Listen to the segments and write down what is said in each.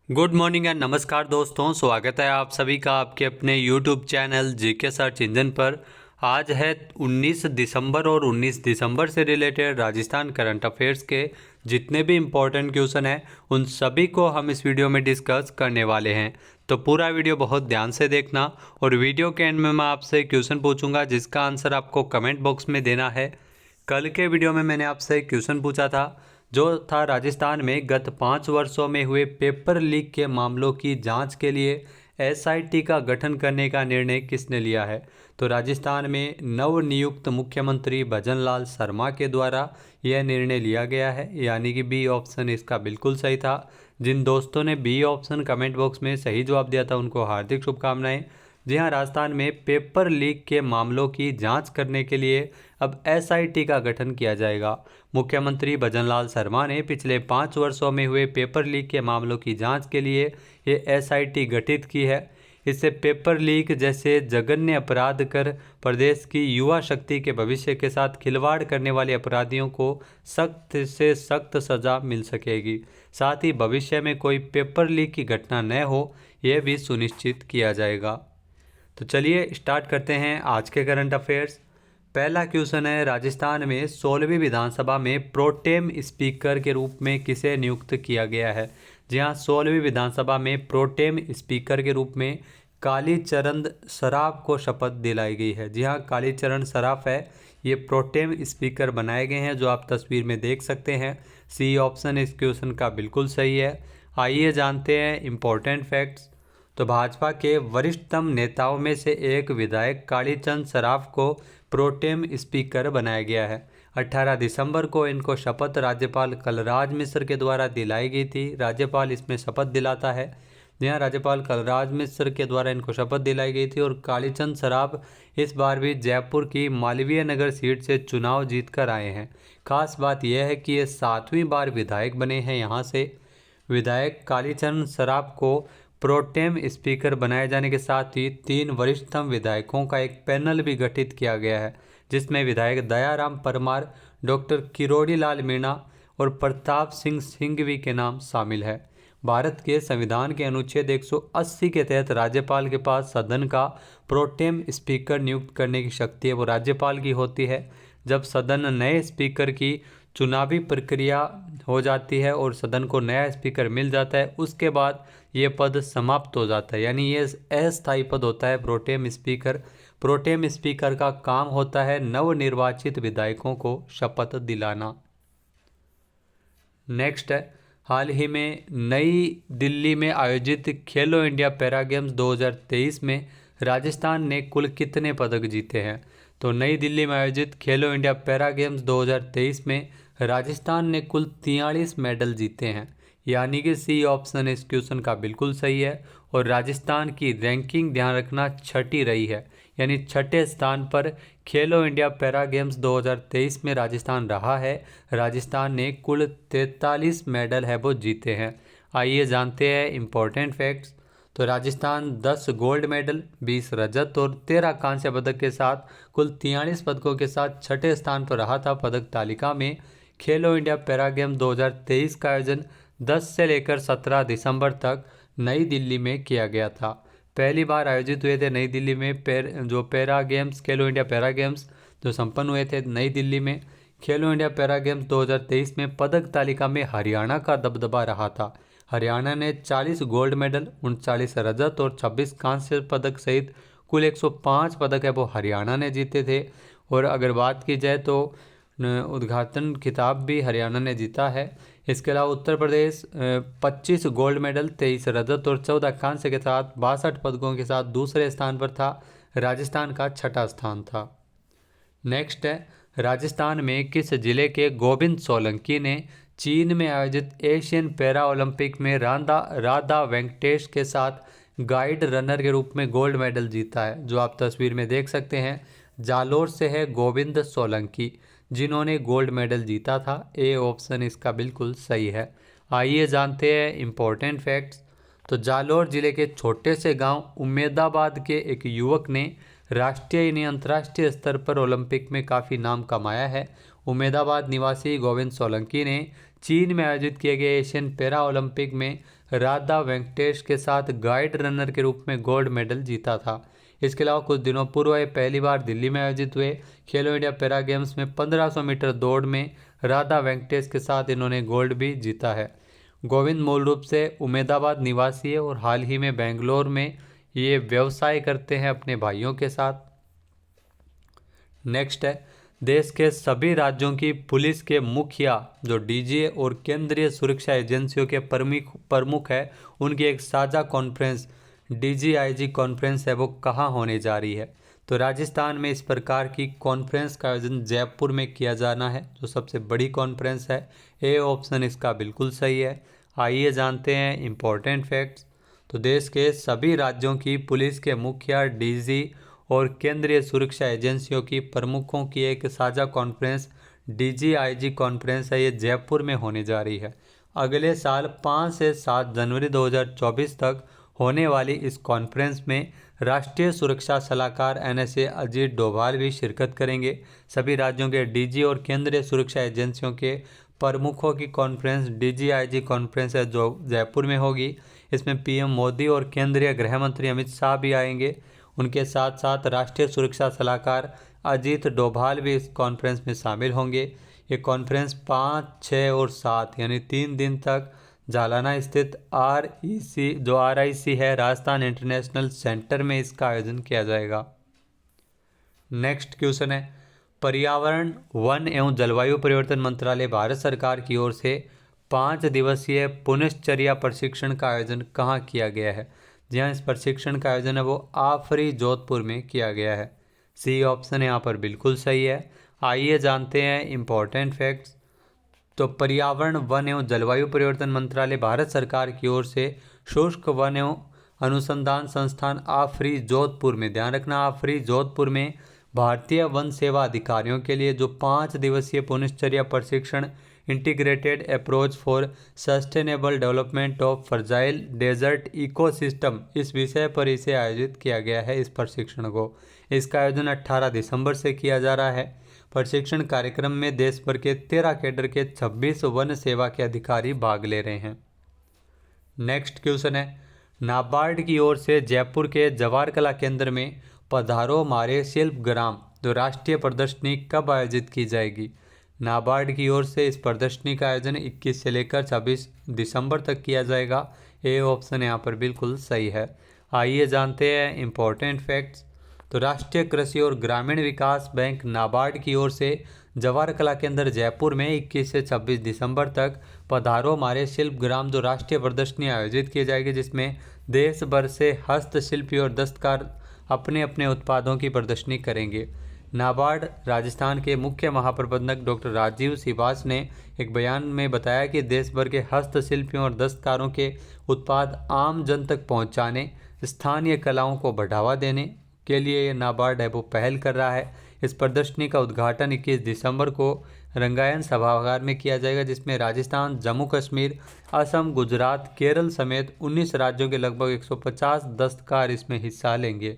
Good morning and नमस्कार दोस्तों, स्वागत है आप सभी का आपके अपने YouTube channel GK search engine पर। आज है 19 दिसंबर और 19 दिसंबर से रिलेटेड राजस्थान करंट अफेयर्स के जितने भी इम्पोर्टेंट क्वेश्चन हैं उन सभी को हम इस वीडियो में डिस्कस करने वाले हैं। तो पूरा वीडियो बहुत ध्यान से देखना और वीडियो के एंड में मैं आपसे क्वेश्चन पूछूंगा जिसका आंसर आपको कमेंट बॉक्स में देना है। कल के वीडियो में मैंने आपसे क्वेश्चन पूछा था जो था राजस्थान में गत 5 वर्षों में हुए पेपर लीक के मामलों की जांच के लिए एसआईटी का गठन करने का निर्णय किसने लिया है। तो राजस्थान में नवनियुक्त मुख्यमंत्री भजन लाल शर्मा के द्वारा यह निर्णय लिया गया है, यानी कि बी ऑप्शन इसका बिल्कुल सही था। जिन दोस्तों ने बी ऑप्शन कमेंट बॉक्स में सही जवाब दिया था उनको हार्दिक शुभकामनाएं। जी हाँ, राजस्थान में पेपर लीक के मामलों की जांच करने के लिए अब एसआईटी का गठन किया जाएगा। मुख्यमंत्री भजन लाल शर्मा ने पिछले 5 वर्षों में हुए पेपर लीक के मामलों की जांच के लिए ये एसआईटी गठित की है। इससे पेपर लीक जैसे जघन्य अपराध कर प्रदेश की युवा शक्ति के भविष्य के साथ खिलवाड़ करने वाले अपराधियों को सख्त से सख्त सजा मिल सकेगी। साथ ही भविष्य में कोई पेपर लीक की घटना न हो, यह भी सुनिश्चित किया जाएगा। तो चलिए स्टार्ट करते हैं आज के करंट अफेयर्स। पहला क्वेश्चन है, राजस्थान में 16वीं विधानसभा में प्रोटेम स्पीकर के रूप में किसे नियुक्त किया गया है। जी हाँ, 16वीं विधानसभा में प्रोटेम स्पीकर के रूप में कालीचरण सराफ को शपथ दिलाई गई है। जी हाँ, कालीचरण सराफ है, ये प्रोटेम स्पीकर बनाए गए हैं जो आप तस्वीर में देख सकते हैं। सी ऑप्शन इस क्वेश्चन का बिल्कुल सही है। आइए जानते हैं इम्पोर्टेंट फैक्ट्स। तो भाजपा के वरिष्ठतम नेताओं में से एक विधायक कालीचंद सराफ को प्रोटेम स्पीकर बनाया गया है। 18 दिसंबर को इनको शपथ राज्यपाल कलराज मिश्र के द्वारा दिलाई गई थी। राज्यपाल इसमें शपथ दिलाता है। यहाँ राज्यपाल कलराज मिश्र के द्वारा इनको शपथ दिलाई गई थी और कालीचंद सराफ इस बार भी जयपुर की मालवीय नगर सीट से चुनाव जीतकर आए हैं। खास बात यह है कि ये 7वीं बार विधायक बने हैं। यहाँ से विधायक कालीचंद सराफ को प्रोटेम स्पीकर बनाए जाने के साथ ही 3 वरिष्ठतम विधायकों का एक पैनल भी गठित किया गया है, जिसमें विधायक दयाराम परमार, डॉक्टर किरोड़ी लाल मीणा और प्रताप सिंह सिंघवी के नाम शामिल है। भारत के संविधान के अनुच्छेद 180 के तहत राज्यपाल के पास सदन का प्रोटेम स्पीकर नियुक्त करने की शक्ति है, वो राज्यपाल की होती है। जब सदन नए स्पीकर की चुनावी प्रक्रिया हो जाती है और सदन को नया स्पीकर मिल जाता है, उसके बाद ये पद समाप्त हो जाता है, यानी ये अस्थायी पद होता है प्रोटेम स्पीकर। प्रोटेम स्पीकर का काम होता है नवनिर्वाचित विधायकों को शपथ दिलाना। नेक्स्ट है, हाल ही में नई दिल्ली में आयोजित खेलो इंडिया पैरा गेम्स 2023 में राजस्थान ने कुल कितने पदक जीते हैं। तो नई दिल्ली में आयोजित खेलो इंडिया पैरा गेम्स 2023 में राजस्थान ने कुल 43 मेडल जीते हैं, यानी कि सी ऑप्शन इस क्वेश्चन का बिल्कुल सही है। और राजस्थान की रैंकिंग ध्यान रखना छठी रही है, यानी छठे स्थान पर खेलो इंडिया पैरा गेम्स 2023 में राजस्थान रहा है। राजस्थान ने कुल 43 मेडल है वो जीते हैं। आइए जानते हैं इम्पोर्टेंट फैक्ट्स। तो राजस्थान 10 गोल्ड मेडल, 20 रजत और 13 कांस्य पदक के साथ कुल 43 पदकों के साथ छठे स्थान पर रहा था पदक तालिका में। खेलो इंडिया पैरा गेम्स 2023 का आयोजन 10 से लेकर 17 दिसंबर तक नई दिल्ली में किया गया था। पहली बार आयोजित हुए थे नई दिल्ली में पैरा गेम्स, खेलो इंडिया पैरा गेम्स जो संपन्न हुए थे नई दिल्ली में। खेलो इंडिया पैरा गेम्स 2023 में पदक तालिका में हरियाणा का दबदबा रहा था। हरियाणा ने 40 गोल्ड मेडल, 39 रजत और 26 कांस्य पदक सहित कुल 105 पदक है वो हरियाणा ने जीते थे। और अगर बात की जाए तो उद्घाटन खिताब भी हरियाणा ने जीता है। इसके अलावा उत्तर प्रदेश 25 गोल्ड मेडल, 23 रजत और 14 कांस्य के साथ 62 पदकों के साथ दूसरे स्थान पर था। राजस्थान का छठा स्थान था। नेक्स्ट है, राजस्थान में किस जिले के गोविंद सोलंकी ने चीन में आयोजित एशियन पैरा ओलंपिक में राधा वेंकटेश के साथ गाइड रनर के रूप में गोल्ड मेडल जीता है, जो आप तस्वीर में देख सकते हैं। जालोर से है गोविंद सोलंकी जिन्होंने गोल्ड मेडल जीता था। ए ऑप्शन इसका बिल्कुल सही है। आइए जानते हैं इम्पोर्टेंट फैक्ट्स। तो जालोर जिले के छोटे से गांव उम्मेदाबाद के एक युवक ने राष्ट्रीय यानी अंतर्राष्ट्रीय स्तर पर ओलंपिक में काफ़ी नाम कमाया है। उम्मेदाबाद निवासी गोविंद सोलंकी ने चीन में आयोजित किए गए एशियन पैरा ओलंपिक में राधा वेंकटेश के साथ गाइड रनर के रूप में गोल्ड मेडल जीता था। इसके अलावा कुछ दिनों पूर्व ये पहली बार दिल्ली में आयोजित हुए खेलो इंडिया पैरा गेम्स में 1500 मीटर दौड़ में राधा वेंकटेश के साथ इन्होंने गोल्ड भी जीता है। गोविंद मूल रूप से उमेदाबाद निवासी है और हाल ही में बेंगलोर में ये व्यवसाय करते हैं अपने भाइयों के साथ। नेक्स्ट है, देश के सभी राज्यों की पुलिस के मुखिया जो डीजी और केंद्रीय सुरक्षा एजेंसियों के प्रमुख है, उनकी एक साझा कॉन्फ्रेंस डीजीआईजी कॉन्फ्रेंस है, वो कहाँ होने जा रही है? तो राजस्थान में इस प्रकार की कॉन्फ्रेंस का आयोजन जयपुर में किया जाना है, जो सबसे बड़ी कॉन्फ्रेंस है। ए ऑप्शन इसका बिल्कुल सही है। आइए जानते हैं इम्पोर्टेंट फैक्ट्स। तो देश के सभी राज्यों की पुलिस के मुखिया, डीजी और केंद्रीय सुरक्षा एजेंसियों की प्रमुखों की एक साझा कॉन्फ्रेंस डीजीआईजी कॉन्फ्रेंस है, ये जयपुर में होने जा रही है। अगले साल 5 से 7 जनवरी 2024 तक होने वाली इस कॉन्फ्रेंस में राष्ट्रीय सुरक्षा सलाहकार एनएसए अजीत डोभाल भी शिरकत करेंगे। सभी राज्यों के डीजी और केंद्रीय सुरक्षा एजेंसियों के प्रमुखों की कॉन्फ्रेंस डीजीआईजी कॉन्फ्रेंस है, जो जयपुर में होगी। इसमें पीएम मोदी और केंद्रीय गृह मंत्री अमित शाह भी आएंगे। उनके साथ साथ राष्ट्रीय सुरक्षा सलाहकार अजीत डोभाल भी इस कॉन्फ्रेंस में शामिल होंगे। ये कॉन्फ्रेंस 5, 6 और 7 यानी 3 दिन तक जालाना स्थित RIC है, राजस्थान इंटरनेशनल सेंटर में इसका आयोजन किया जाएगा। नेक्स्ट क्वेश्चन है, पर्यावरण, वन एवं जलवायु परिवर्तन मंत्रालय भारत सरकार की ओर से 5 दिवसीय पुनश्चर्या प्रशिक्षण का आयोजन कहाँ किया गया है? जहाँ इस प्रशिक्षण का आयोजन है वो आफरी जोधपुर में किया गया है। सी ऑप्शन यहाँ पर बिल्कुल सही है। आइए जानते हैं इम्पोर्टेंट फैक्ट्स। तो पर्यावरण, वन एवं जलवायु परिवर्तन मंत्रालय भारत सरकार की ओर से शुष्क वन एवं अनुसंधान संस्थान आफरी जोधपुर में, ध्यान रखना आफरी जोधपुर में, भारतीय वन सेवा अधिकारियों के लिए जो 5 दिवसीय पुनश्चर्या प्रशिक्षण integrated approach for sustainable development of fragile desert ecosystem, इस विषय पर इसे आयोजित किया गया है। इस प्रशिक्षण को, इसका आयोजन 18 दिसंबर से किया जा रहा है। प्रशिक्षण कार्यक्रम में देश भर के 13 कैडर के 26 वन सेवा के अधिकारी भाग ले रहे हैं। नेक्स्ट क्वेश्चन है, नाबार्ड की ओर से जयपुर के जवाहर कला केंद्र में पधारो मारे शिल्प ग्राम जो राष्ट्रीय प्रदर्शनी कब आयोजित की जाएगी? नाबार्ड की ओर से इस प्रदर्शनी का आयोजन 21 से लेकर 26 दिसंबर तक किया जाएगा। ए ऑप्शन यहाँ पर बिल्कुल सही है। आइए जानते हैं इम्पोर्टेंट फैक्ट्स। तो राष्ट्रीय कृषि और ग्रामीण विकास बैंक नाबार्ड की ओर से जवाहर कला केंद्र जयपुर में 21 से 26 दिसंबर तक पधारो मारे शिल्प ग्राम जो राष्ट्रीय प्रदर्शनी आयोजित की जाएगी, जिसमें देश भर से हस्तशिल्पी और दस्तकार अपने अपने उत्पादों की प्रदर्शनी करेंगे। नाबार्ड राजस्थान के मुख्य महाप्रबंधक डॉक्टर राजीव सिवास ने एक बयान में बताया कि देश भर के हस्तशिल्पियों और दस्तकारों के उत्पाद आम जन तक पहुंचाने, स्थानीय कलाओं को बढ़ावा देने के लिए ये नाबार्ड है वो पहल कर रहा है। इस प्रदर्शनी का उद्घाटन 21 दिसंबर को रंगायन सभागार में किया जाएगा, जिसमें राजस्थान, जम्मू कश्मीर, असम, गुजरात, केरल समेत 19 राज्यों के लगभग 150 दस्तकार इसमें हिस्सा लेंगे।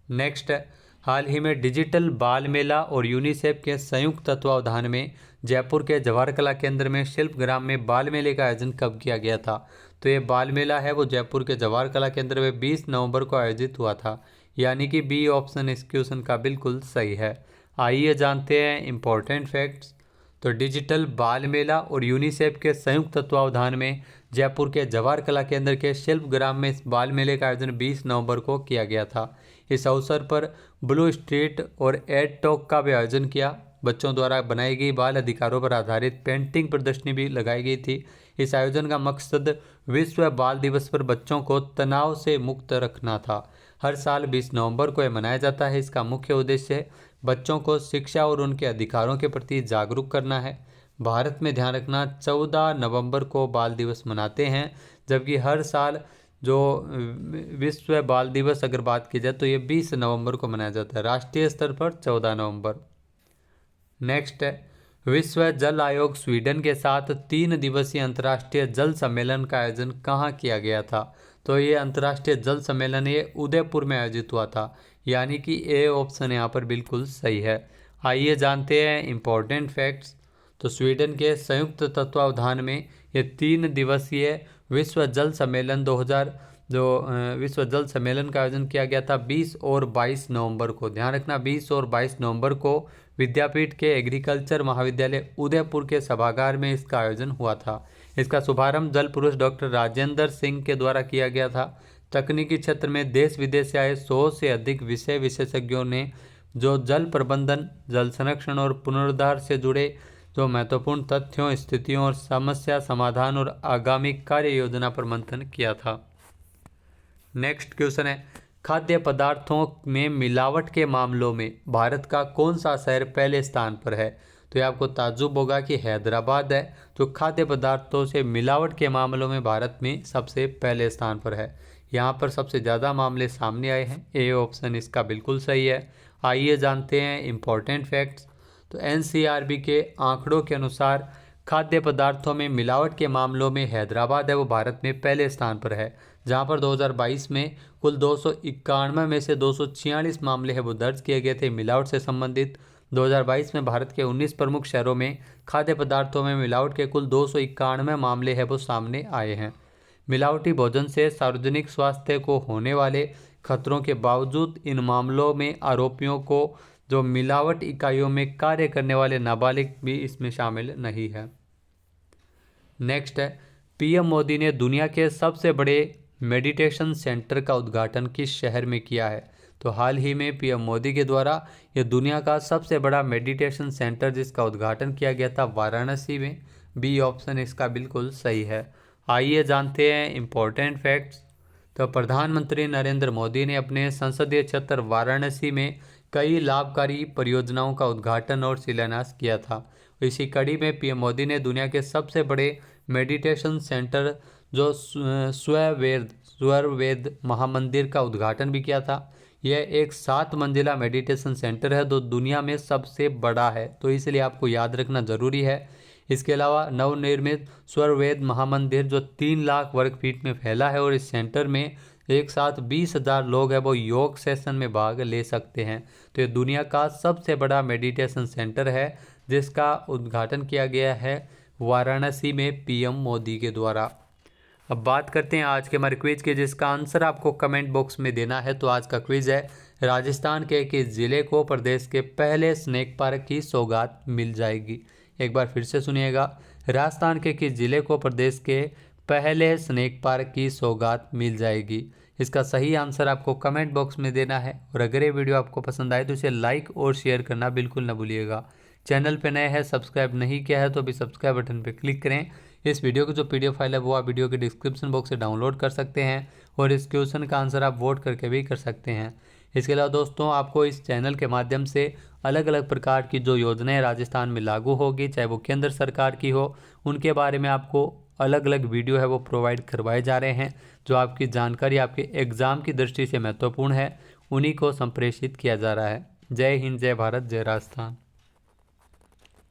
नेक्स्ट है, हाल ही में डिजिटल बाल मेला और यूनिसेफ के संयुक्त तत्वावधान में जयपुर के जवाहर कला केंद्र में शिल्पग्राम में बाल मेले का आयोजन कब किया गया था? तो ये बाल मेला है वो जयपुर के जवाहर कला केंद्र में 20 नवंबर को आयोजित हुआ था, यानी कि बी ऑप्शन इस क्वेश्चन का बिल्कुल सही है। आइए जानते हैं इम्पोर्टेंट फैक्ट्स। तो डिजिटल बाल मेला और यूनिसेफ के संयुक्त तत्वावधान में जयपुर के जवाहर कला केंद्र के शिल्पग्राम में इस बाल मेले का आयोजन 20 नवंबर को किया गया था। इस अवसर पर ब्लू स्ट्रीट और एड टॉक का भी आयोजन किया। बच्चों द्वारा बनाई गई बाल अधिकारों पर आधारित पेंटिंग प्रदर्शनी भी लगाई गई थी। इस आयोजन का मकसद विश्व बाल दिवस पर बच्चों को तनाव से मुक्त रखना था। हर साल 20 नवंबर को यह मनाया जाता है। इसका मुख्य उद्देश्य बच्चों को शिक्षा और उनके अधिकारों के प्रति जागरूक करना है। भारत में ध्यान रखना 14 नवंबर को बाल दिवस मनाते हैं, जबकि हर साल जो विश्व बाल दिवस अगर बात की जाए तो ये 20 नवंबर को मनाया जाता है, राष्ट्रीय स्तर पर 14 नवंबर। नेक्स्ट है, विश्व जल आयोग स्वीडन के साथ 3 दिवसीय अंतर्राष्ट्रीय जल सम्मेलन का आयोजन कहाँ किया गया था? तो ये अंतर्राष्ट्रीय जल सम्मेलन ये उदयपुर में आयोजित हुआ था, यानी कि ए ऑप्शन यहाँ पर बिल्कुल सही है। आइए जानते हैं इम्पोर्टेंट फैक्ट्स। तो स्वीडन के संयुक्त तत्वावधान में ये 3 दिवसीय विश्व जल सम्मेलन 2000 जो विश्व जल सम्मेलन का आयोजन किया गया था 20 और 22 नवंबर को। ध्यान रखना 20 और 22 नवंबर को विद्यापीठ के एग्रीकल्चर महाविद्यालय उदयपुर के सभागार में इसका आयोजन हुआ था। इसका शुभारंभ जल पुरुष डॉक्टर राजेंद्र सिंह के द्वारा किया गया था। तकनीकी क्षेत्र में देश विदेश से आए 100 से अधिक विषय विशेषज्ञों ने जो जल प्रबंधन, जल संरक्षण और पुनरुद्धार से जुड़े जो महत्वपूर्ण तथ्यों, स्थितियों और समस्या समाधान और आगामी कार्य योजना पर मंथन किया था। नेक्स्ट क्वेश्चन है, खाद्य पदार्थों में मिलावट के मामलों में भारत का कौन सा शहर पहले स्थान पर है? तो ये आपको ताज्जुब होगा कि हैदराबाद है जो खाद्य पदार्थों से मिलावट के मामलों में भारत में सबसे पहले स्थान पर है। यहाँ पर सबसे ज़्यादा मामले सामने आए हैं। ए ऑप्शन इसका बिल्कुल सही है। आइए जानते हैं इम्पोर्टेंट फैक्ट्स। तो एनसीआरबी के आंकड़ों के अनुसार खाद्य पदार्थों में मिलावट के मामलों में हैदराबाद है वो भारत में पहले स्थान पर है, जहां पर 2022 में कुल 291 में से 246 मामले हैं वो दर्ज किए गए थे मिलावट से संबंधित। 2022 में भारत के 19 प्रमुख शहरों में खाद्य पदार्थों में मिलावट के कुल 291 मामले हैं वो सामने आए हैं। मिलावटी भोजन से सार्वजनिक स्वास्थ्य को होने वाले खतरों के बावजूद इन मामलों में आरोपियों को जो मिलावट इकाइयों में कार्य करने वाले नाबालिग भी इसमें शामिल नहीं है। नेक्स्ट है, पीएम मोदी ने दुनिया के सबसे बड़े मेडिटेशन सेंटर का उद्घाटन किस शहर में किया है? तो हाल ही में पीएम मोदी के द्वारा यह दुनिया का सबसे बड़ा मेडिटेशन सेंटर जिसका उद्घाटन किया गया था वाराणसी में। बी ऑप्शन इसका बिल्कुल सही है। आइए जानते हैं इम्पोर्टेंट फैक्ट्स। तो प्रधानमंत्री नरेंद्र मोदी ने अपने संसदीय क्षेत्र वाराणसी में कई लाभकारी परियोजनाओं का उद्घाटन और शिलान्यास किया था। इसी कड़ी में पीएम मोदी ने दुनिया के सबसे बड़े मेडिटेशन सेंटर जो स्वरवेद महामंदिर का उद्घाटन भी किया था। यह एक 7 मंजिला मेडिटेशन सेंटर है जो दुनिया में सबसे बड़ा है, तो इसलिए आपको याद रखना जरूरी है। इसके अलावा नवनिर्मित स्वरवेद महामंदिर जो 3 लाख वर्ग फीट में फैला है और इस सेंटर में एक साथ 20,000 लोग हैं वो योग सेशन में भाग ले सकते हैं। तो ये दुनिया का सबसे बड़ा मेडिटेशन सेंटर है जिसका उद्घाटन किया गया है वाराणसी में पीएम मोदी के द्वारा। अब बात करते हैं आज के हमारे क्विज के, जिसका आंसर आपको कमेंट बॉक्स में देना है। तो आज का क्विज है, राजस्थान के किस जिले को प्रदेश के पहले स्नेक पार्क की सौगात मिल जाएगी? एक बार फिर से सुनिएगा, राजस्थान के किस जिले को प्रदेश के पहले स्नेक पार्क की सौगात मिल जाएगी? इसका सही आंसर आपको कमेंट बॉक्स में देना है। और अगर ये वीडियो आपको पसंद आए तो इसे लाइक और शेयर करना बिल्कुल न भूलिएगा। चैनल पे नए हैं, सब्सक्राइब नहीं किया है तो अभी सब्सक्राइब बटन पे क्लिक करें। इस वीडियो की जो पीडीएफ फाइल है वो आप वीडियो के डिस्क्रिप्शन बॉक्स से डाउनलोड कर सकते हैं और इस क्वेश्चन का आंसर आप वोट करके भी कर सकते हैं। इसके अलावा दोस्तों, आपको इस चैनल के माध्यम से अलग अलग प्रकार की जो योजनाएं राजस्थान में लागू होगी, चाहे वो केंद्र सरकार की हो, उनके बारे में आपको अलग अलग वीडियो है वो प्रोवाइड करवाए जा रहे हैं। जो आपकी जानकारी आपके एग्ज़ाम की दृष्टि से महत्वपूर्ण है, उन्हीं को संप्रेषित किया जा रहा है। जय हिंद, जय भारत, जय राजस्थान।